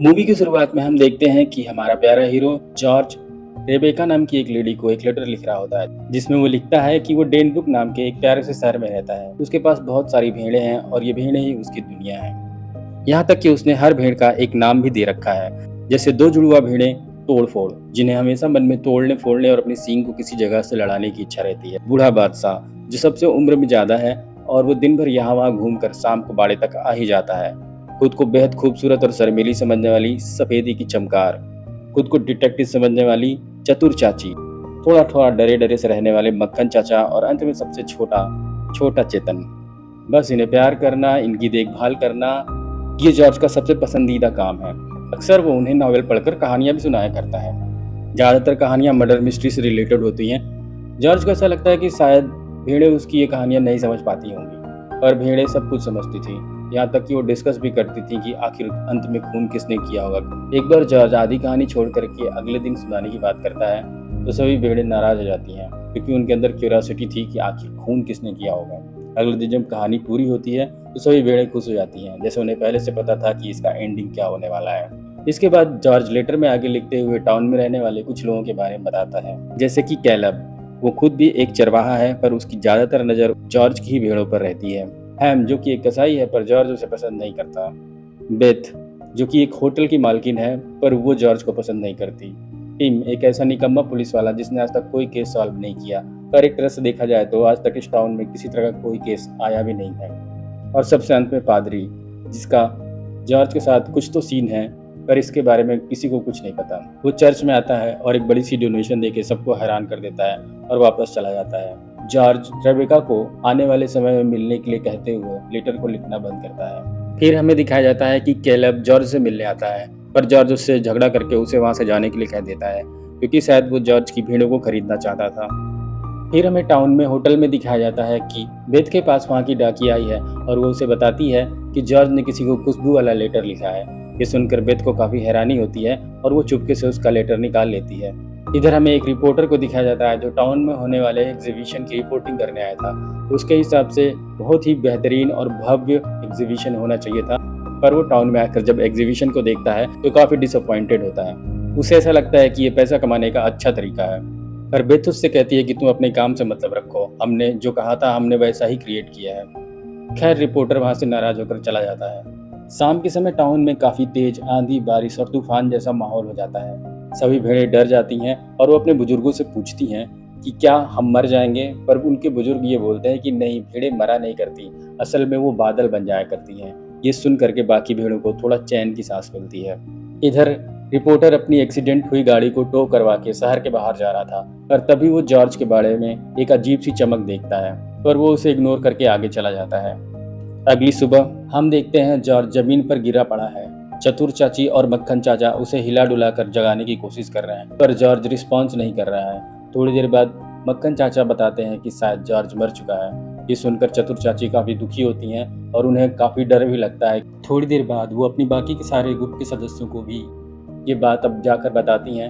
Movie की शुरुआत में हम देखते हैं कि हमारा प्यारा हीरो जॉर्ज रेबेका नाम की एक लेडी को एक लेटर लिख रहा होता है, जिसमें वो लिखता है कि वो डेनब्रुक नाम के एक प्यारे से शहर में रहता है। उसके पास बहुत सारी भेड़ें हैं और ये भेड़ें ही उसकी दुनिया है। यहाँ तक कि उसने हर भेड़ का एक नाम भी दे रखा है, जैसे दो जुड़वा भेड़ें तोड़ फोड़, जिन्हें हमेशा मन में तोड़ने फोड़ने और अपनी सींग को किसी जगह से लड़ाने की इच्छा रहती है। बूढ़ा बादशाह, जो सबसे उम्र में ज्यादा है और वो दिन भर यहाँ वहाँ घूमकर शाम को बाड़े तक आ ही जाता है। खुद को बेहद खूबसूरत और शर्मीली समझने वाली सफेदी की चमकार, खुद को डिटेक्टिव समझने वाली चतुर चाची, थोड़ा थोड़ा डरे डरे से रहने वाले मक्खन चाचा और अंत में सबसे छोटा छोटा चेतन। बस इन्हें प्यार करना, इनकी देखभाल करना, ये जॉर्ज का सबसे पसंदीदा काम है। अक्सर वो उन्हें नॉवेल पढ़कर कहानियां भी सुनाया करता है। ज़्यादातर कहानियां मर्डर मिस्ट्री से रिलेटेड होती हैं। जॉर्ज को ऐसा लगता है कि शायद भेड़ें उसकी ये कहानियां नहीं समझ पाती होंगी, पर भेड़ें सब कुछ समझती थी। यहाँ तक कि वो डिस्कस भी करती थी कि आखिर अंत में खून किसने किया होगा। एक बार जॉर्ज आधी कहानी छोड़ करके अगले दिन सुनाने की बात करता है तो सभी भेड़ें नाराज हो जाती हैं, क्योंकि उनके अंदर क्यूरियोसिटी थी कि आखिर खून किसने किया होगा। अगले दिन जब कहानी पूरी होती है तो सभी भेड़ें खुश हो जाती हैं, जैसे उन्हें पहले से पता था कि इसका एंडिंग क्या होने वाला है। इसके बाद जॉर्ज लेटर में आगे लिखते हुए टाउन में रहने वाले कुछ लोगों के बारे में बताता है, जैसे कि कैलब। वो खुद भी एक चरवाहा है, पर उसकी ज्यादातर नजर जॉर्ज की ही भेड़ों पर रहती है। हैम, जो कि एक कसाई है, पर जॉर्ज उसे पसंद नहीं करता। बेथ, जो कि एक होटल की मालकिन है, पर वो जॉर्ज को पसंद नहीं करती। टिम, एक ऐसा निकम्मा पुलिस वाला जिसने आज तक कोई केस सॉल्व नहीं किया, पर एक तरह से देखा जाए तो आज तक इस टाउन में किसी तरह का कोई केस आया भी नहीं है। और सबसे अंत में पादरी, जिसका जॉर्ज के साथ कुछ तो सीन है, पर इसके बारे में किसी को कुछ नहीं पता। वो चर्च में आता है और एक बड़ी सी डोनेशन देके सबको हैरान कर देता है और वापस चला जाता है। जॉर्ज रेबेका को आने वाले समय में मिलने के लिए कहते हुए लेटर को लिखना बंद करता है। फिर हमें दिखाया जाता है कि कैलब जॉर्ज से मिलने आता है, पर जॉर्ज उससे झगड़ा करके उसे वहां से जाने के लिए कह देता है, क्योंकि शायद वो जॉर्ज की भेड़ों को खरीदना चाहता था। फिर हमें टाउन में होटल में दिखाया जाता है कि बेथ के पास वहाँ की डाकी आई है और वो उसे बताती है कि जॉर्ज ने किसी को खुशबू वाला लेटर लिखा है। ये सुनकर बेथ को काफी हैरानी होती है और वो चुपके से उसका लेटर निकाल लेती है। इधर हमें एक रिपोर्टर को दिखाया जाता है जो टाउन में होने वाले एग्जीबिशन की रिपोर्टिंग करने आया था। उसके हिसाब से बहुत ही बेहतरीन और भव्य एग्जीबिशन होना चाहिए था, पर वो टाउन में आकर जब एग्जीबिशन को देखता है तो काफी डिसअपॉइंटेड होता है। उसे ऐसा लगता है कि ये पैसा कमाने का अच्छा तरीका है, पर बेथ उससे कहती है कि तुम अपने काम से मतलब रखो, हमने जो कहा था हमने वैसा ही क्रिएट किया है। खैर, रिपोर्टर वहां से नाराज होकर चला जाता है। शाम के समय टाउन में काफी तेज आंधी, बारिश और तूफान जैसा माहौल हो जाता है। सभी भेड़ें डर जाती हैं और वो अपने बुजुर्गों से पूछती हैं कि क्या हम मर जाएंगे, पर उनके बुजुर्ग ये बोलते हैं कि नहीं, भेड़ें मरा नहीं करती, असल में वो बादल बन जाया करती हैं। ये सुन करके बाकी भेड़ों को थोड़ा चैन की सांस मिलती है। इधर रिपोर्टर अपनी एक्सीडेंट हुई गाड़ी को टो करवा के शहर के बाहर जा रहा था, पर तभी वो जॉर्ज के बारे में एक अजीब सी चमक देखता है, पर वो उसे इग्नोर करके आगे चला जाता है। अगली सुबह हम देखते हैं जॉर्ज जमीन पर गिरा पड़ा है। चतुर चाची और मक्खन चाचा उसे हिला डुला कर जगाने की कोशिश कर रहे हैं, पर जॉर्ज रिस्पॉन्स नहीं कर रहा है। थोड़ी देर बाद मक्खन चाचा बताते हैं कि शायद जॉर्ज मर चुका है। ये सुनकर चतुर चाची काफी दुखी होती हैं और उन्हें काफी डर भी लगता है। थोड़ी देर बाद वो अपनी बाकी के सारे ग्रुप के सदस्यों को भी ये बात अब जाकर बताती हैं,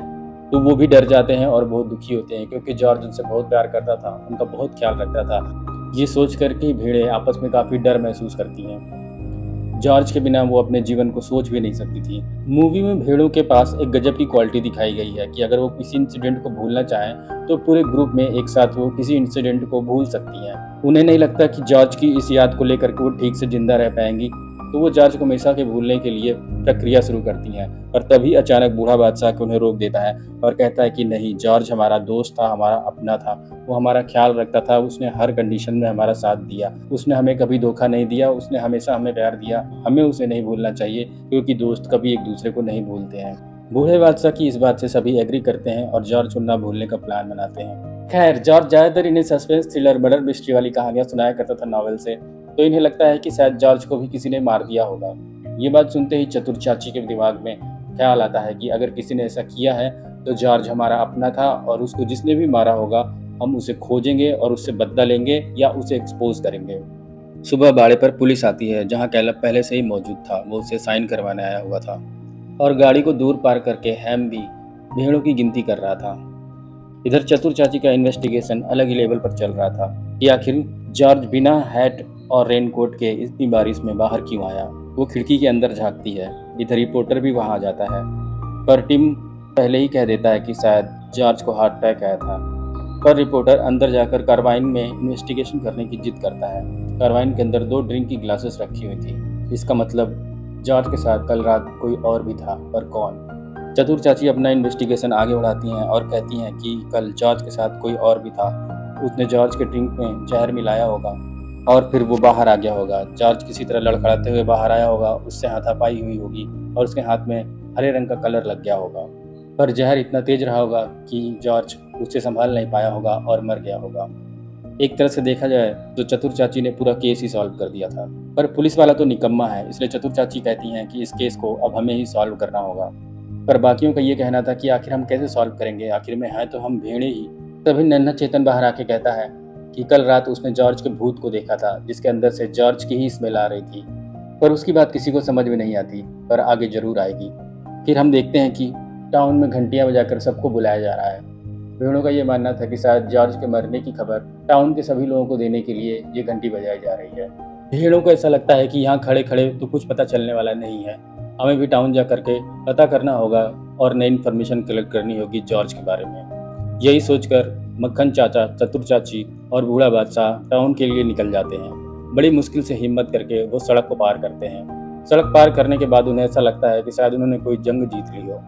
तो वो भी डर जाते हैं और बहुत दुखी होते हैं, क्योंकि जॉर्ज उनसे बहुत प्यार करता था, उनका बहुत ख्याल रखता था। ये सोच कर के भेड़ें आपस में काफी डर महसूस करती हैं। जॉर्ज के बिना वो अपने जीवन को सोच भी नहीं सकती थी। मूवी में भेड़ों के पास एक गजब की क्वालिटी दिखाई गई है कि अगर वो किसी इंसिडेंट को भूलना चाहें तो पूरे ग्रुप में एक साथ वो किसी इंसिडेंट को भूल सकती हैं। उन्हें नहीं लगता कि जॉर्ज की इस याद को लेकर के वो ठीक से जिंदा रह पाएंगी, तो वो जॉर्ज को हमेशा के भूलने के लिए प्रक्रिया शुरू करती हैं। पर तभी अचानक बूढ़ा बादशाह उन्हें रोक देता है और कहता है कि नहीं, जॉर्ज हमारा दोस्त था, हमारा अपना था, वो हमारा ख्याल रखता था, उसने हर कंडीशन में हमारा साथ दिया, उसने हमें कभी धोखा नहीं दिया, उसने हमेशा हमें प्यार दिया, हमें उसे नहीं भूलना चाहिए, क्योंकि दोस्त कभी एक दूसरे को नहीं भूलते हैं। बूढ़े बादशाह की इस बात से सभी एग्री करते हैं और जॉर्ज को ना भूलने का प्लान बनाते हैं। खैर, जॉर्ज ज्यादातर इन्हें सस्पेंस थ्रिलर मर्डर मिस्ट्री वाली कहानियां सुनाया करता था नॉवेल से, तो इन्हें लगता है कि शायद जॉर्ज को भी किसी ने मार दिया होगा। ये बात सुनते ही चतुर चाची के दिमाग में ख्याल आता है कि अगर किसी ने ऐसा किया है तो जॉर्ज हमारा अपना था और उसको जिसने भी मारा होगा हम उसे खोजेंगे और उससे बदला लेंगे या उसे एक्सपोज करेंगे। सुबह बाड़े पर पुलिस आती है, जहां कैलब पहले से ही मौजूद था। वो उसे साइन करवाने आया हुआ था और गाड़ी को दूर पार करके हैम भी भेड़ों की गिनती कर रहा था। इधर चतुर चाची का इन्वेस्टिगेशन अलग ही लेवल पर चल रहा था कि आखिर जॉर्ज बिना हैट और रेनकोट के इतनी बारिश में बाहर क्यों आया। वो खिड़की के अंदर झांकती है इधर रिपोर्टर भी वहाँ आ जाता है, पर टिम पहले ही कह देता है कि शायद जॉर्ज को हार्ट अटैक आया था। पर रिपोर्टर अंदर जाकर कार्बाइन में इन्वेस्टिगेशन करने की जिद करता है। कार्बाइन के अंदर 2 ड्रिंक की ग्लासेस रखी हुई थी। इसका मतलब जॉर्ज के साथ कल रात कोई और भी था, पर कौन? चतुर चाची अपना इन्वेस्टिगेशन आगे बढ़ाती हैं और कहती हैं कि कल जॉर्ज के साथ कोई और भी था। उसने जॉर्ज के ड्रिंक में जहर मिलाया होगा और फिर वो बाहर आ गया होगा। जॉर्ज किसी तरह लड़खड़ाते हुए बाहर आया होगा, उससे हाथापाई हुई होगी और उसके हाथ में हरे रंग का कलर लग गया होगा। पर जहर इतना तेज रहा होगा कि जॉर्ज उससे संभाल नहीं पाया होगा और मर गया होगा। एक तरह से देखा जाए तो चतुर चाची ने पूरा केस ही सॉल्व कर दिया था। पर पुलिस वाला तो निकम्मा है, इसलिए चतुर चाची कहती हैं कि इस केस को अब हमें ही सॉल्व करना होगा। पर बाकियों का ये कहना था कि आखिर हम कैसे सॉल्व करेंगे, आखिर में है तो हम भेड़े ही। तभी नन्हा चेतन बाहर आके कहता है कि कल रात उसने जॉर्ज के भूत को देखा था, जिसके अंदर से जॉर्ज की ही स्मेल आ रही थी। पर उसकी बात किसी को समझ में नहीं आती, पर आगे जरूर आएगी। फिर हम देखते हैं कि टाउन में घंटियां बजाकर सबको बुलाया जा रहा है। भेड़ों का ये मानना था कि शायद जॉर्ज के मरने की खबर टाउन के सभी लोगों को देने के लिए ये घंटी बजाई जा रही है। भेड़ों को ऐसा लगता है कि यहाँ खड़े खड़े तो कुछ पता चलने वाला नहीं है, हमें भी टाउन जा करके पता करना होगा और नई इन्फॉर्मेशन कलेक्ट करनी होगी जॉर्ज के बारे में। यही सोचकर मक्खन चाचा, चतुर चाची और बूढ़ा बादशाह टाउन के लिए निकल जाते हैं। बड़ी मुश्किल से हिम्मत करके वो सड़क को पार करते हैं। सड़क पार करने के बाद उन्हें ऐसा लगता है कि शायद उन्होंने कोई जंग जीत ली हो।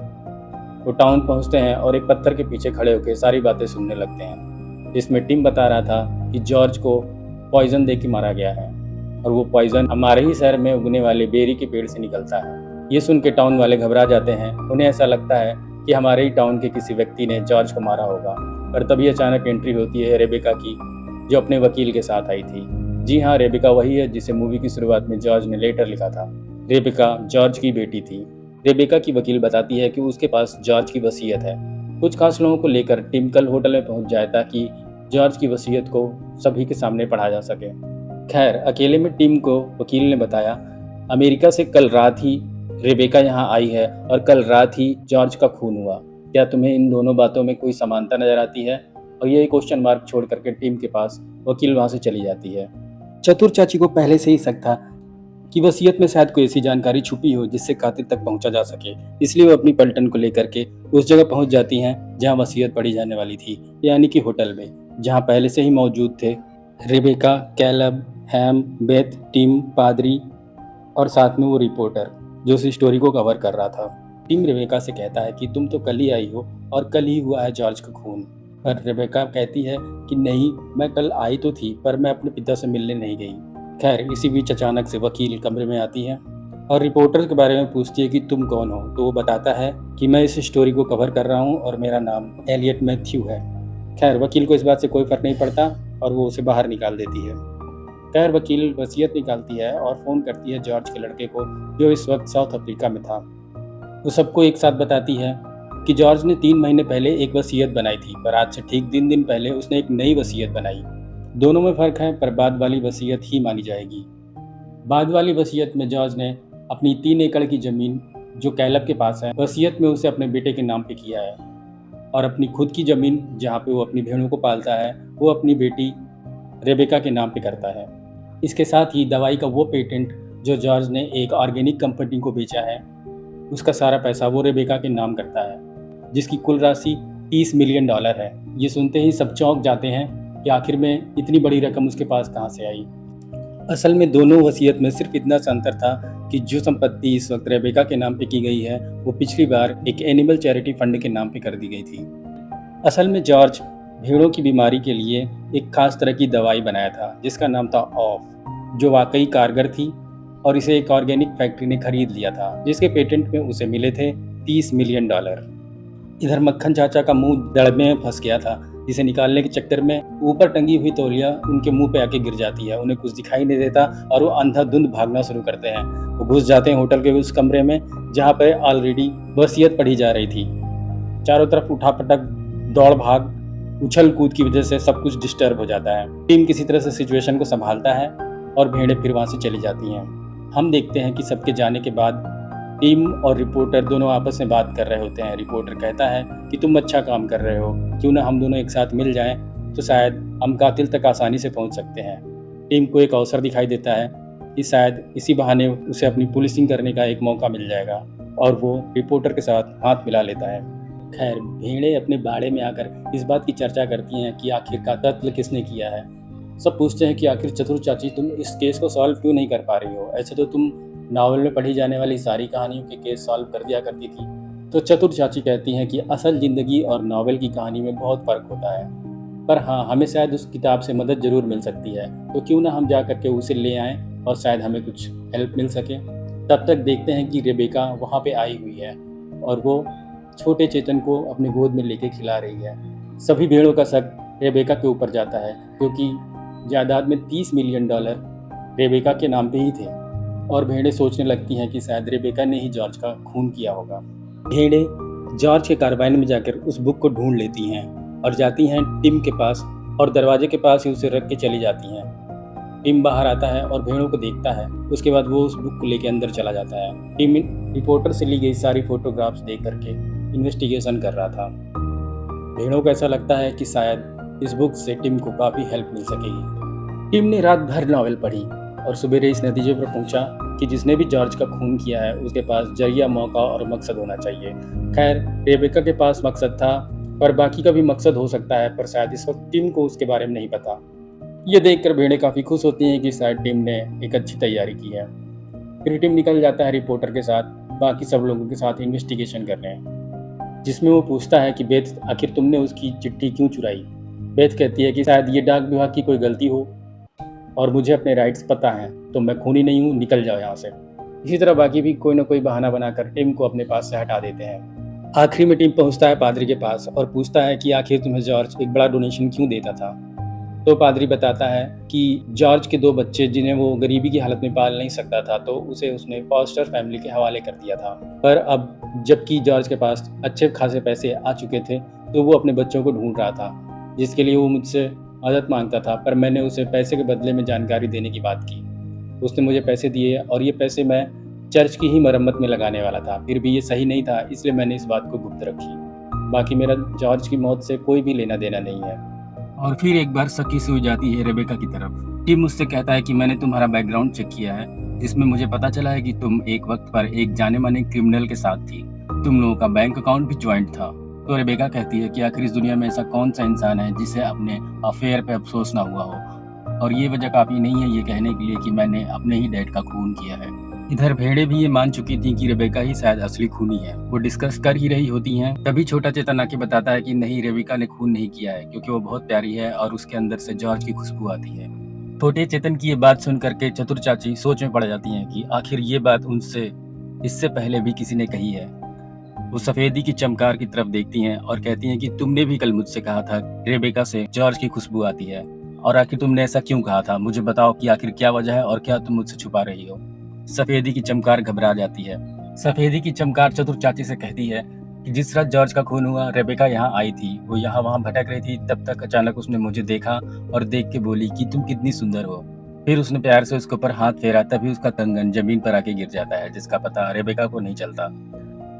वो टाउन पहुंचते हैं और एक पत्थर के पीछे खड़े होकर सारी बातें सुनने लगते हैं, जिसमें टिम बता रहा था कि जॉर्ज को पॉइजन दे के मारा गया है और वो पॉइजन हमारे ही शहर में उगने वाले बेरी के पेड़ से निकलता है। ये सुन के टाउन वाले घबरा जाते हैं। उन्हें ऐसा लगता है कि हमारे ही टाउन के किसी व्यक्ति ने जॉर्ज को मारा होगा। पर तभी अचानक एंट्री होती है रेबेका की, जो अपने वकील के साथ आई थी। जी हाँ, रेबेका वही है जिसे मूवी की शुरुआत में जॉर्ज ने लेटर लिखा था। रेबेका जॉर्ज की बेटी थी। रेबेका की वकील बताती है कि उसके पास जॉर्ज की वसीयत है। कुछ खास लोगों को लेकर टिम कल होटल में पहुंच जाए ताकि जॉर्ज की वसीयत को सभी के सामने पढ़ा जा सके। खैर, अकेले में टिम को वकील ने बताया अमेरिका से कल रात ही रेबेका यहाँ आई है और कल रात ही जॉर्ज का खून हुआ। क्या तुम्हें इन दोनों बातों में कोई समानता नजर आती है? और ये क्वेश्चन मार्क छोड़ करके टिम के पास वकील वहां से चली जाती है। चतुर चाची को पहले से ही शक था कि वसीयत में शायद कोई ऐसी जानकारी छुपी हो जिससे कातिल तक पहुंचा जा सके, इसलिए वो अपनी पलटन को लेकर के उस जगह पहुंच जाती हैं जहां वसीयत पढ़ी जाने वाली थी, यानी कि होटल में, जहां पहले से ही मौजूद थे रेबेका, कैलब, हैम, बेथ, टिम, पादरी और साथ में वो रिपोर्टर जो उस स्टोरी को कवर कर रहा था। टिम रेबेका से कहता है कि तुम तो कल ही आई हो और कल ही हुआ है जॉर्ज का खून। पर रेबेका कहती है कि नहीं, मैं कल आई तो थी पर मैं अपने पिता से मिलने नहीं गई। खैर, इसी बीच अचानक से वकील कमरे में आती है और रिपोर्टर के बारे में पूछती है कि तुम कौन हो। तो वो बताता है कि मैं इस स्टोरी को कवर कर रहा हूँ और मेरा नाम एलियट मैथ्यू है। खैर, वकील को इस बात से कोई फर्क नहीं पड़ता और वो उसे बाहर निकाल देती है। खैर, वकील वसीयत निकालती है और फ़ोन करती है जॉर्ज के लड़के को, जो इस वक्त साउथ अफ्रीका में था। वो सबको एक साथ बताती है कि जॉर्ज ने 3 महीने पहले एक वसीयत बनाई थी, पर आज से ठीक 3 दिन पहले उसने एक नई वसीयत बनाई। दोनों में फ़र्क है, पर बाद वाली वसीयत ही मानी जाएगी। बाद वाली वसीयत में जॉर्ज ने अपनी 3 एकड़ की ज़मीन जो कैलब के पास है, वसीयत में उसे अपने बेटे के नाम पे किया है और अपनी खुद की ज़मीन जहाँ पे वो अपनी भेड़ों को पालता है, वो अपनी बेटी रेबेका के नाम पे करता है। इसके साथ ही दवाई का वो पेटेंट जो जॉर्ज ने एक ऑर्गेनिक कंपनी को बेचा है, उसका सारा पैसा वो रेबेका के नाम करता है, जिसकी कुल राशि $30 मिलियन है। ये सुनते ही सब चौंक जाते हैं कि आखिर में इतनी बड़ी रकम उसके पास कहाँ से आई। असल में दोनों वसीयत में सिर्फ इतना सा अंतर था कि जो संपत्ति इस वक्त रेबेका के नाम पे की गई है, वो पिछली बार एक एनिमल चैरिटी फंड के नाम पे कर दी गई थी। असल में जॉर्ज भेड़ों की बीमारी के लिए एक खास तरह की दवाई बनाया था जिसका नाम था ऑफ, जो वाकई कारगर थी और इसे एक ऑर्गेनिक फैक्ट्री ने खरीद लिया था, जिसके पेटेंट में उसे मिले थे $30 मिलियन। इधर मक्खन चाचा का मुंह दड़बे में फंस गया था, जिसे निकालने के चक्कर में ऊपर टंगी हुई तौलिया उनके मुंह पे आके गिर जाती है। उन्हें कुछ दिखाई नहीं देता और वो अंधाधुंध भागना शुरू करते हैं। वो घुस जाते हैं होटल के उस कमरे में जहाँ पे ऑलरेडी वसीयत पढ़ी जा रही थी। चारों तरफ उठापटक, दौड़ भाग, उछल कूद की वजह से सब कुछ डिस्टर्ब हो जाता है। टीम किसी तरह से सिचुएशन को संभालता है और भेड़ें फिर वहाँ से चली जाती हैं। हम देखते हैं कि सबके जाने के बाद टीम और रिपोर्टर दोनों आपस में बात कर रहे होते हैं। रिपोर्टर कहता है कि तुम अच्छा काम कर रहे हो, क्यों ना हम दोनों एक साथ मिल जाएं तो शायद हम कातिल तक आसानी से पहुंच सकते हैं। टीम को एक अवसर दिखाई देता है कि शायद इसी बहाने उसे अपनी पुलिसिंग करने का एक मौका मिल जाएगा और वो रिपोर्टर के साथ हाथ मिला लेता है। खैर, भेड़ें अपने बाड़े में आकर इस बात की चर्चा करती हैं कि आखिरकार कत्ल किसने किया है। सब पूछते हैं कि आखिर चतुर चाची तुम इस केस को सॉल्व क्यों नहीं कर पा रही हो? ऐसे तो तुम नॉवल में पढ़ी जाने वाली सारी कहानियों के केस सॉल्व कर दिया करती थी। तो चतुर चाची कहती हैं कि असल ज़िंदगी और नॉवल की कहानी में बहुत फ़र्क होता है, पर हाँ, हमें शायद उस किताब से मदद ज़रूर मिल सकती है, तो क्यों ना हम जा कर के उसे ले आएँ और शायद हमें कुछ हेल्प मिल सके। तब तक देखते हैं कि रेबेका वहाँ पे आई हुई है और वो छोटे चेतन को अपने गोद में लेके खिला रही है। सभी भेड़ों का शक रेबेका के ऊपर जाता है, क्योंकि जायदाद में $30 मिलियन रेबेका के नाम पे ही थे और भेड़ें सोचने लगती हैं कि शायद रेबेका ने ही जॉर्ज का खून किया होगा। भेड़ें जॉर्ज के कार्बाइन में जाकर उस बुक को ढूंढ लेती हैं और जाती हैं टिम के पास और दरवाजे के पास ही उसे रख के चली जाती हैं। टिम बाहर आता है और भेड़ों को देखता है। उसके बाद वो उस बुक को लेकर अंदर चला जाता है। टिम रिपोर्टर से ली गई सारी फोटोग्राफ्स देख करके इन्वेस्टिगेशन कर रहा था। भेड़ों को ऐसा लगता है कि शायद इस बुक से टिम को काफ़ी हेल्प मिल सकेगी। टिम ने रात भर नॉवेल पढ़ी और सवेरे इस नतीजे पर पहुंचा कि जिसने भी जॉर्ज का खून किया है उसके पास जरिया, मौका और मकसद होना चाहिए। खैर, रेबेका के पास मकसद था, पर बाकी का भी मकसद हो सकता है, पर शायद इस वक्त टिम को उसके बारे में नहीं पता। ये देखकर भेड़ें काफ़ी खुश होती हैं कि शायद टिम ने एक अच्छी तैयारी की है। फिर टिम निकल जाता है रिपोर्टर के साथ बाकी सब लोगों के साथ इन्वेस्टिगेशन करने, जिसमें वो पूछता है कि बेथ, आखिर तुमने उसकी चिट्ठी क्यों चुराई? बेथ कहती है कि शायद ये डाक विभाग की कोई गलती हो और मुझे अपने राइट्स पता हैं, तो मैं खूनी नहीं हूँ, निकल जाओ यहाँ से। इसी तरह बाकी भी कोई ना कोई बहाना बनाकर टिम को अपने पास से हटा देते हैं। आखिरी में टिम पहुँचता है पादरी के पास और पूछता है कि आखिर तुम्हें जॉर्ज एक बड़ा डोनेशन क्यों देता था। तो पादरी बताता है कि जॉर्ज के 2 बच्चे जिन्हें वो गरीबी की हालत में पाल नहीं सकता था, तो उसे उसने फॉस्टर फैमिली के हवाले कर दिया था। पर अब जबकि जॉर्ज के पास अच्छे खासे पैसे आ चुके थे, तो वो अपने बच्चों को ढूंढ रहा था, जिसके लिए वो मुझसे मदद मांगता था। पर मैंने उसे पैसे के बदले में जानकारी देने की बात की। उसने मुझे पैसे दिए और ये पैसे मैं चर्च की ही मरम्मत में लगाने वाला था। फिर भी ये सही नहीं था, इसलिए मैंने इस बात को गुप्त रखी। बाकी मेरा जॉर्ज की मौत से कोई भी लेना देना नहीं है। और फिर एक बार शकी से हो जाती है रेबेका की तरफ। टिम मुझसे कहता है कि मैंने तुम्हारा बैकग्राउंड चेक किया है, जिसमें मुझे पता चला है कि तुम एक वक्त पर एक जाने माने क्रिमिनल के साथ थी। तुम लोगों का बैंक अकाउंट भी ज्वाइंट था। तो रेबेका कहती है कि आखिर इस दुनिया में ऐसा कौन सा इंसान है जिसे अपने अफेयर पे अफसोस ना हुआ हो, और ये वजह काफ़ी नहीं है ये कहने के लिए कि मैंने अपने ही डैड का खून किया है। इधर भेड़ें भी ये मान चुकी थी कि रेबेका ही शायद असली खूनी है। वो डिस्कस कर ही रही होती हैं, तभी छोटा चेतन आके बताता है कि नहीं, रेबेका ने खून नहीं किया है, क्योंकि वो बहुत प्यारी है और उसके अंदर से जॉर्ज की खुशबू आती है। छोटे चेतन की ये बात सुन करके चतुर चाची सोच में पड़ जाती हैं कि आखिर ये बात उनसे इससे पहले भी किसी ने कही है। वो सफेदी की चमकार की तरफ देखती हैं और कहती हैं कि तुमने भी कल मुझसे कहा था रेबेका से जॉर्ज की खुशबू आती है, और आखिर तुमने ऐसा क्यों कहा था? मुझे बताओ कि आखिर क्या वजह है और क्या तुम मुझसे छुपा रही हो। सफेदी की चमकार घबरा जाती है। सफेदी की चमकार चतुर चाची से कहती है कि जिस रात जॉर्ज का खून हुआ रेबेका यहाँ आई थी। वो यहाँ वहाँ भटक रही थी, तब तक अचानक उसने मुझे देखा और देख के बोली कि तुम कितनी सुंदर हो। फिर उसने प्यार से उसके ऊपर हाथ फेरा, तभी उसका कंगन जमीन पर आके गिर जाता है, जिसका पता रेबेका को नहीं चलता।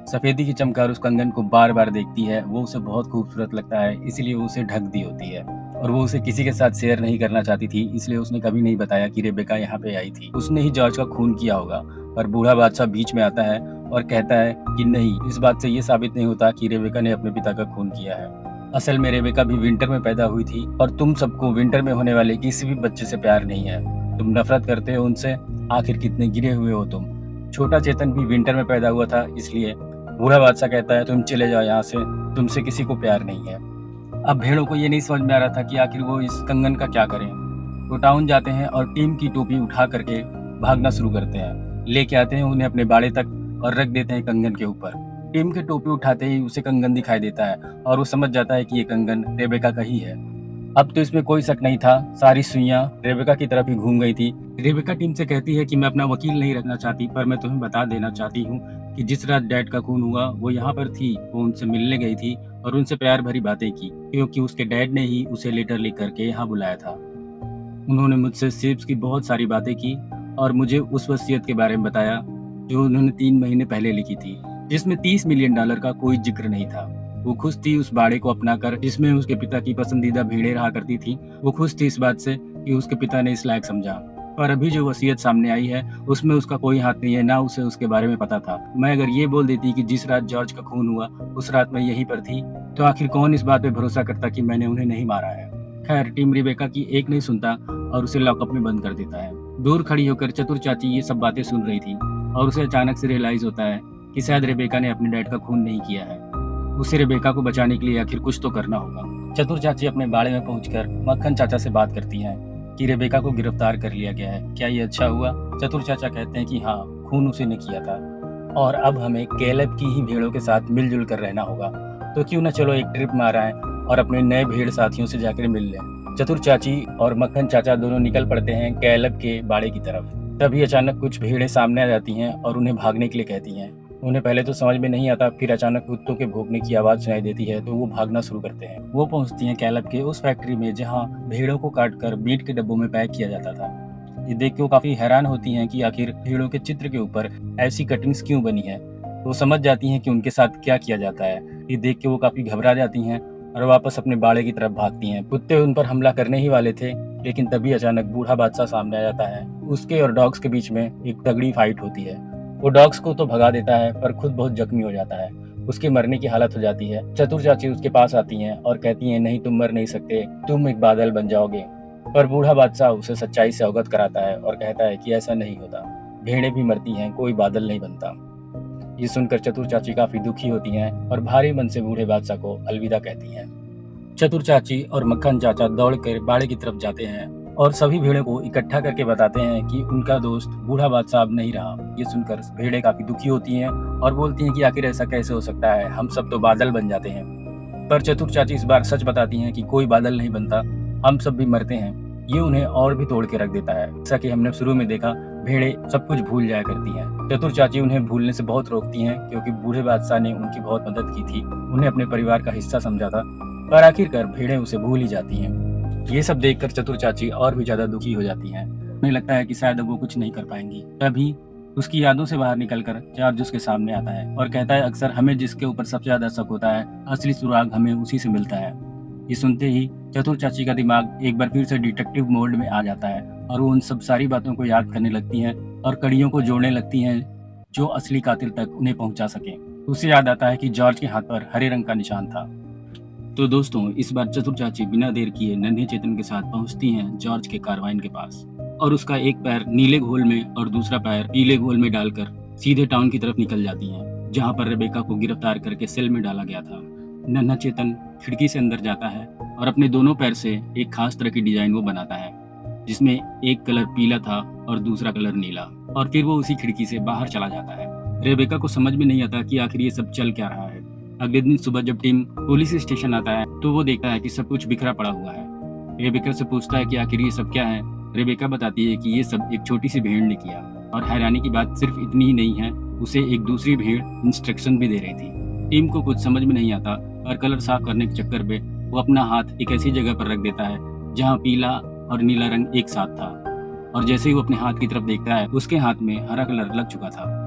सफेदी की चमकार उस कंगन को बार बार देखती है। वो उसे बहुत खूबसूरत लगता है, इसलिए वो उसे ढक दी होती है और वो उसे किसी के साथ शेयर नहीं करना चाहती थी, इसलिए उसने कभी नहीं बताया कि रेबेका यहाँ पे आई थी। उसने ही जॉर्ज का खून किया होगा। पर बूढ़ा बादशाह बीच में आता है और कहता है कि नहीं, इस बात से ये साबित नहीं होता कि रेबेका ने अपने पिता का खून किया है। असल में रेबेका भी विंटर में पैदा हुई थी और तुम सबको विंटर में होने वाले किसी भी बच्चे से प्यार नहीं है। तुम नफरत करते हो उनसे। आखिर कितने गिरे हुए हो तुम। छोटा चेतन भी विंटर में पैदा हुआ था, इसलिए बूढ़ा बादशाह कहता है तुम चले जाओ यहाँ से, तुमसे किसी को प्यार नहीं है। अब भेड़ों को ये नहीं समझ में आ रहा था कि आखिर वो इस कंगन का क्या करें। वो टाउन जाते हैं और टीम की टोपी उठा करके भागना शुरू करते हैं। लेके आते हैं उन्हें अपने बाड़े तक और रख देते हैं कंगन के ऊपर। टीम की टोपी उठाते ही उसे कंगन दिखाई देता है और वो समझ जाता है कि ये कंगन रेबेका का ही है। अब तो इसमें कोई शक नहीं था, सारी सुइयां रेबेका की तरफ ही घूम गई थी। रेबेका टीम से कहती है कि मैं अपना वकील नहीं रखना चाहती, पर मैं तुम्हें बता देना चाहती हूँ कि जिस रात डैड का खून हुआ वो यहाँ पर थी। वो उनसे मिलने गई थी और उनसे प्यार भरी बातें की, क्योंकि उसके डैड ने ही उसे लेटर लिख करके यहाँ बुलाया था। उन्होंने मुझसे सेब्स की बहुत सारी बातें की और मुझे उस वसीयत के बारे में बताया जो उन्होंने 3 महीने पहले लिखी थी, जिसमें $30 मिलियन का कोई जिक्र नहीं था। वो खुश थी उस बाड़े को अपनाकर, जिसमें उसके पिता की पसंदीदा भेड़ें रहा करती थी। वो खुश थी इस बात से कि उसके पिता ने इस लायक समझा। और अभी जो वसीयत सामने आई है उसमें उसका कोई हाथ नहीं है, ना उसे उसके बारे में पता था। मैं अगर ये बोल देती कि जिस रात जॉर्ज का खून हुआ उस रात मैं यहीं पर थी, तो आखिर कौन इस बात पे भरोसा करता कि मैंने उन्हें नहीं मारा है। खैर, टीम रिबेका की एक नहीं सुनता और उसे लॉकअप में बंद कर देता है। दूर खड़ी होकर चतुर चाची ये सब बातें सुन रही थी और उसे अचानक से रियलाइज होता है कि शायद रेबेका ने अपने डैड का खून नहीं किया है। उसे रेबेका को बचाने के लिए आखिर कुछ तो करना होगा। चतुर चाची अपने बाड़े में पहुंचकर मक्खन चाचा से बात करती हैं कि रेबेका को गिरफ्तार कर लिया गया है, क्या ये अच्छा हुआ? चतुर चाचा कहते हैं कि हाँ, खून उसी ने किया था और अब हमें कैलब की ही भेड़ों के साथ मिलजुल कर रहना होगा, तो क्यों न चलो एक ट्रिप मार आए और अपने नए भेड़ साथियों से जाकर मिल लें। चतुर चाची और मक्खन चाचा दोनों निकल पड़ते हैं कैलब के बाड़े की तरफ। तभी अचानक कुछ भेड़ें सामने आ जाती हैं और उन्हें भागने के लिए कहती हैं। उन्हें पहले तो समझ में नहीं आता, फिर अचानक कुत्तों के भौंकने की आवाज़ सुनाई देती है तो वो भागना शुरू करते हैं। वो पहुंचती हैं कैलब के उस फैक्ट्री में जहां भेड़ों को काटकर मीट के डब्बों में पैक किया जाता था। ये देख के वो काफ़ी हैरान होती हैं कि आखिर भेड़ों के चित्र के ऊपर ऐसी कटिंग्स क्यों बनी है। वो समझ जाती हैं कि उनके साथ क्या किया जाता है। ये देख के वो काफ़ी घबरा जाती हैं और वापस अपने बाड़े की तरफ भागती हैं। कुत्ते उन पर हमला करने ही वाले थे, लेकिन तभी अचानक बूढ़ा बादशाह सामने आ जाता है। उसके और डॉग्स के बीच में एक तगड़ी फाइट होती है। वो डॉग्स को तो भगा देता है पर खुद बहुत जख्मी हो जाता है। उसके मरने की हालत हो जाती है। चतुर चाची उसके पास आती हैं और कहती हैं, नहीं, तुम मर नहीं सकते, तुम एक बादल बन जाओगे। पर बूढ़ा बादशाह उसे सच्चाई से अवगत कराता है और कहता है कि ऐसा नहीं होता, भेड़ें भी मरती हैं, कोई बादल नहीं बनता। ये सुनकर चतुर चाची काफी दुखी होती हैं और भारी मन से बूढ़े बादशाह को अलविदा कहती हैं। चतुर चाची और मक्खन चाचा दौड़कर बाड़े की तरफ जाते हैं और सभी भेड़ों को इकट्ठा करके बताते हैं कि उनका दोस्त बूढ़ा बादशाह अब नहीं रहा। ये सुनकर भेड़ें काफी दुखी होती हैं और बोलती हैं कि आखिर ऐसा कैसे हो सकता है, हम सब तो बादल बन जाते हैं। पर चतुर चाची इस बार सच बताती हैं कि कोई बादल नहीं बनता, हम सब भी मरते हैं। ये उन्हें और भी तोड़ के रख देता है। जैसा कि हमने शुरू में देखा, भेड़ें सब कुछ भूल जाया करती हैं। चतुर चाची उन्हें भूलने से बहुत रोकती हैं क्योंकि बूढ़े बादशाह ने उनकी बहुत मदद की थी, उन्हें अपने परिवार का हिस्सा समझा था। पर आखिरकार भेड़ें उसे भूल ही जाती हैं। ये सब देखकर चतुर चाची और भी ज्यादा दुखी हो जाती हैं। उन्हें लगता है कि शायद अब वो कुछ नहीं कर पाएंगी। तभी उसकी यादों से बाहर निकलकर जॉर्ज उसके सामने आता है और कहता है, अक्सर हमें जिसके ऊपर सबसे ज्यादा शक होता है, असली सुराग हमें उसी से मिलता है। ये सुनते ही चतुर चाची का दिमाग एक बार फिर से डिटेक्टिव मोड में आ जाता है और वो उन सब सारी बातों को याद करने लगती हैं और कड़ियों को जोड़ने लगती हैं जो असली कातिल तक उन्हें पहुंचा सके। उसे याद आता है कि जॉर्ज के हाथ पर हरे रंग का निशान था। तो दोस्तों, इस बार चतुर चाची बिना देर किए नन्हे चेतन के साथ पहुंचती हैं जॉर्ज के कारवाइन के पास और उसका एक पैर नीले घोल में और दूसरा पैर पीले घोल में डालकर सीधे टाउन की तरफ निकल जाती हैं, जहां पर रेबेका को गिरफ्तार करके सेल में डाला गया था। नन्हा चेतन खिड़की से अंदर जाता है और अपने दोनों पैर से एक खास तरह की डिजाइन वो बनाता है, जिसमें एक कलर पीला था और दूसरा कलर नीला, और फिर वो उसी खिड़की से बाहर चला जाता है। रेबेका को समझ में नहीं आता कि आखिर ये सब चल क्या रहा है। अगले दिन सुबह जब टीम पुलिस स्टेशन आता है तो वो देखता है कि सब कुछ बिखरा पड़ा हुआ है। रेबेका से पूछता है कि आखिर ये सब क्या है। रेबेका बताती है कि ये सब एक छोटी सी भेड़ ने किया, और हैरानी की बात सिर्फ इतनी ही नहीं है, उसे एक दूसरी भेड़ इंस्ट्रक्शन भी दे रही थी। टीम को कुछ समझ में नहीं आता और कलर साफ करने के चक्कर में वो अपना हाथ एक ऐसी जगह पर रख देता है जहाँ पीला और नीला रंग एक साथ था, और जैसे ही वो अपने हाथ की तरफ देखता है उसके हाथ में हरा कलर लग चुका था।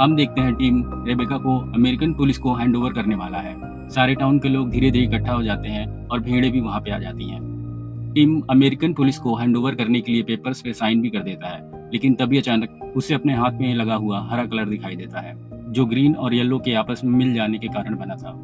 हम देखते हैं टीम रेबेका को अमेरिकन पुलिस को हैंडओवर करने वाला है। सारे टाउन के लोग धीरे धीरे इकट्ठा हो जाते हैं और भेड़ें भी वहां पे आ जाती हैं। टीम अमेरिकन पुलिस को हैंडओवर करने के लिए पेपर्स पे साइन भी कर देता है, लेकिन तभी अचानक उसे अपने हाथ में लगा हुआ हरा कलर दिखाई देता है, जो ग्रीन और येलो के आपस में मिल जाने के कारण बना था।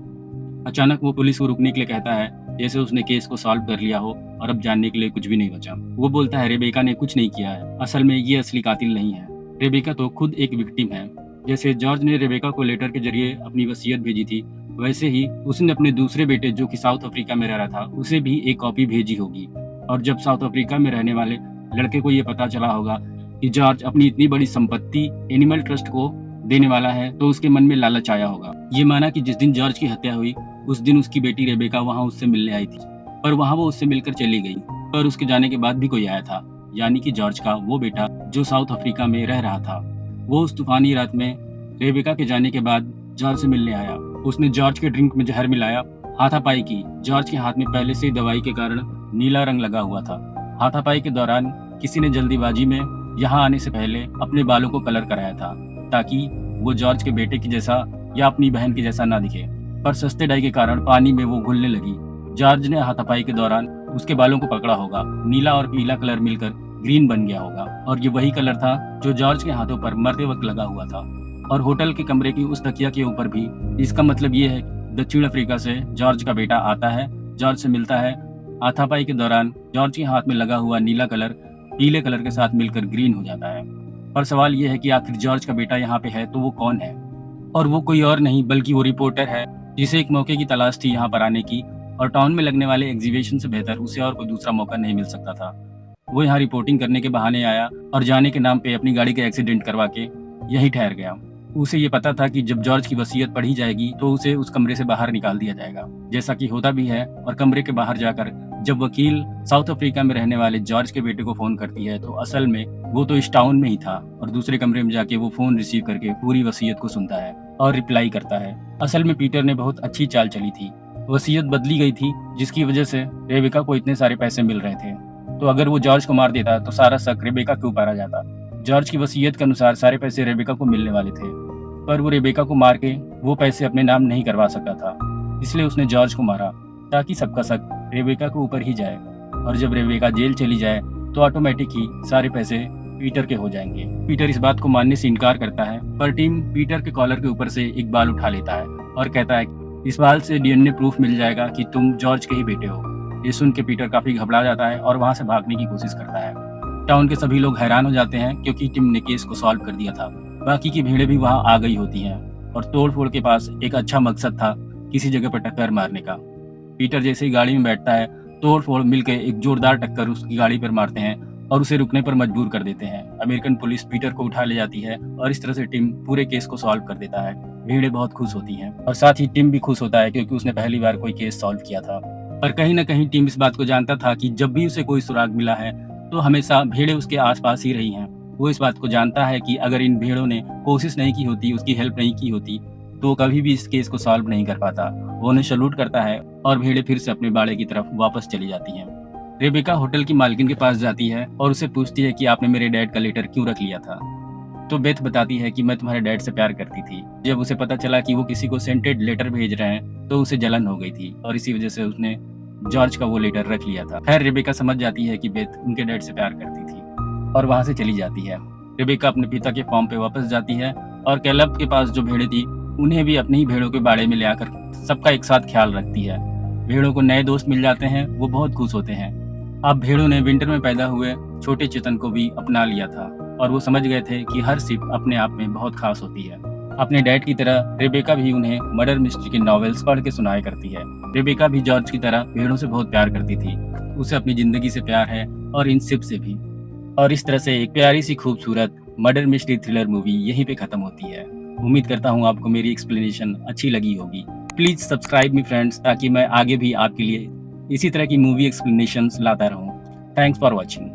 अचानक वो पुलिस को रुकने के लिए कहता है, जैसे उसने केस को सॉल्व कर लिया हो और अब जानने के लिए कुछ भी नहीं बचा। वो बोलता है रेबेका ने कुछ नहीं किया है, असल में ये असली कातिल नहीं है। रेबेका तो खुद एक विक्टिम है। जैसे जॉर्ज ने रेबेका को लेटर के जरिए अपनी वसीयत भेजी थी, वैसे ही उसने अपने दूसरे बेटे जो कि साउथ अफ्रीका में रह रहा था उसे भी एक कॉपी भेजी होगी। और जब साउथ अफ्रीका में रहने वाले लड़के को ये पता चला होगा कि जॉर्ज अपनी इतनी बड़ी संपत्ति एनिमल ट्रस्ट को देने वाला है, तो उसके मन में लालच आया होगा। ये माना कि जिस दिन जॉर्ज की हत्या हुई उस दिन उसकी बेटी रेबेका वहाँ उससे मिलने आई थी, पर वहाँ वो उससे मिलकर चली गई। पर उसके जाने के बाद भी कोई आया था, यानी कि जॉर्ज का वो बेटा जो साउथ अफ्रीका में रह रहा था। वो उस तूफानी रात में रेबेका के जाने के बाद जॉर्ज से मिलने आया। उसने जॉर्ज के ड्रिंक में जहर मिलाया, हाथापाई की। जॉर्ज के हाथ में पहले से ही दवाई के कारण नीला रंग लगा हुआ था। हाथापाई के दौरान किसी ने जल्दीबाजी में यहाँ आने से पहले अपने बालों को कलर कराया था, ताकि वो जॉर्ज के बेटे की जैसा या अपनी बहन की जैसा ना दिखे। पर सस्ते डाई के कारण पानी में वो घुलने लगी। जॉर्ज ने हाथापाई के दौरान उसके बालों को पकड़ा होगा। नीला और पीला कलर मिलकर ग्रीन बन गया होगा और ये वही कलर था जो जॉर्ज के हाथों पर मरते वक्त लगा हुआ था। और होटल के कमरे की उस तकिया के ऊपर भी। इसका मतलब ये है कि दक्षिण अफ्रीका से जॉर्ज का बेटा आता है, जॉर्ज से मिलता है। हाथापाई के दौरान जॉर्ज के हाथ में लगा हुआ नीला कलर पीले कलर के साथ मिलकर ग्रीन हो जाता है। पर सवाल ये है कि आखिर जॉर्ज का बेटा यहाँ पे है तो वो कौन है? और वो कोई और नहीं बल्कि वो रिपोर्टर है जिसे एक मौके की तलाश थी यहाँ पर आने की, और टाउन में लगने वाले एग्जीबिशन से बेहतर उसे और कोई दूसरा मौका नहीं मिल सकता था। वो यहाँ रिपोर्टिंग करने के बहाने आया और जाने के नाम पे अपनी गाड़ी का एक्सीडेंट करवा के यहीं ठहर गया। उसे ये पता था कि जब जॉर्ज की वसीयत पढ़ी जाएगी तो उसे उस कमरे से बाहर निकाल दिया जाएगा, जैसा कि होता भी है। और कमरे के बाहर जाकर जब वकील साउथ अफ्रीका में रहने वाले जॉर्ज के बेटे को फोन करती है तो असल में वो तो इस टाउन में ही था, और दूसरे कमरे में जाके वो फोन रिसीव करके पूरी वसीयत को सुनता है और रिप्लाई करता है। असल में पीटर ने बहुत अच्छी चाल चली थी। वसीयत बदली गई थी जिसकी वजह से रेबेका को इतने सारे पैसे मिल रहे थे। तो अगर वो जॉर्ज को मार देता तो सारा शक रेबेका के ऊपर आ जाता। जॉर्ज की वसीयत के अनुसार सारे पैसे रेबेका को मिलने वाले थे, पर वो रेबेका को मार के वो पैसे अपने नाम नहीं करवा सकता था, इसलिए उसने जॉर्ज को मारा ताकि सबका शक रेबेका के ऊपर ही जाए। और जब रेबेका जेल चली जाए तो ऑटोमेटिक ही सारे पैसे पीटर के हो जाएंगे। पीटर इस बात को मानने से इनकार करता है, पर टीम पीटर के कॉलर के ऊपर से एक बाल उठा लेता है और कहता है इस बाल से डीएनए प्रूफ मिल जाएगा कि तुम जॉर्ज के ही बेटे हो। ये सुन के पीटर काफी घबरा जाता है और वहां से भागने की कोशिश करता है। टाउन के सभी लोग हैरान हो जाते हैं क्योंकि टीम ने केस को सॉल्व कर दिया था। बाकी की भीड़ें भी वहां आ गई होती हैं और तोड़फोड़ के पास एक अच्छा मकसद था, किसी जगह पर टक्कर मारने का। पीटर जैसे ही गाड़ी में बैठता है, तोड़फोड़ मिलकर एक जोरदार टक्कर उसकी गाड़ी पर मारते हैं और उसे रुकने पर मजबूर कर देते हैं। अमेरिकन पुलिस पीटर को उठा ले जाती है और इस तरह से टिम पूरे केस को सॉल्व कर देता है। भीड़ें बहुत खुश होती हैं और साथ ही टिम भी खुश होता है क्योंकि उसने पहली बार कोई केस सॉल्व किया था। पर कहीं न कहीं टिम इस बात को जानता था कि जब भी उसे कोई सुराग मिला है तो हमेशा भीड़ें उसके आसपास ही रही हैं। वो इस बात को जानता है कि अगर इन भीड़ों ने कोशिश नहीं की होती, उसकी हेल्प नहीं की होती, तो वो कभी भी इस केस को सॉल्व नहीं कर पाता। वो उन्हें सैल्यूट करता है और भीड़ें फिर से अपने बाड़े की तरफ वापस चली जाती हैं। रेबेका होटल की मालकिन के पास जाती है और उससे पूछती है कि आपने मेरे डैड का लेटर क्यों रख लिया था। तो बेथ बताती है कि मैं तुम्हारे डैड से प्यार करती थी। जब उसे पता चला कि वो किसी को सेंटेड लेटर भेज रहे हैं तो उसे जलन हो गई थी और इसी वजह से उसने जॉर्ज का वो लेटर रख लिया था। खैर रेबेका समझ जाती है कि बेथ उनके डैड से प्यार करती थी और वहां से चली जाती है। रेबेका अपने पिता के फार्म पे वापस जाती है और कैलब के पास जो भेड़ें थी उन्हें भी अपनी ही भेड़ों के बाड़े में ले आकर सबका एक साथ ख्याल रखती है। भेड़ों को नए दोस्त मिल जाते हैं, वो बहुत खुश होते हैं। अब भेड़ों ने विंटर में पैदा हुए छोटे चेतन को भी अपना लिया था और वो समझ गए थे कि हर शिप अपने आप में बहुत खास होती है। अपने डैड की तरह रेबेका भी उन्हें मर्डर मिस्ट्री के नॉवेल्स पढ़ के सुनाया करती है। रेबेका भी जॉर्ज की तरह भेड़ों से बहुत प्यार करती थी। उसे अपनी जिंदगी से प्यार है और इन शिप से भी। और इस तरह से एक प्यारी सी खूबसूरत मर्डर मिस्ट्री थ्रिलर मूवी यहीं पे खत्म होती है। उम्मीद करता हूँ आपको मेरी एक्सप्लेनेशन अच्छी लगी होगी। प्लीज सब्सक्राइब मी फ्रेंड्स, ताकि मैं आगे भी आपके लिए इसी तरह की मूवी एक्सप्लेनेशंस लाता रहूं। Thanks for watching.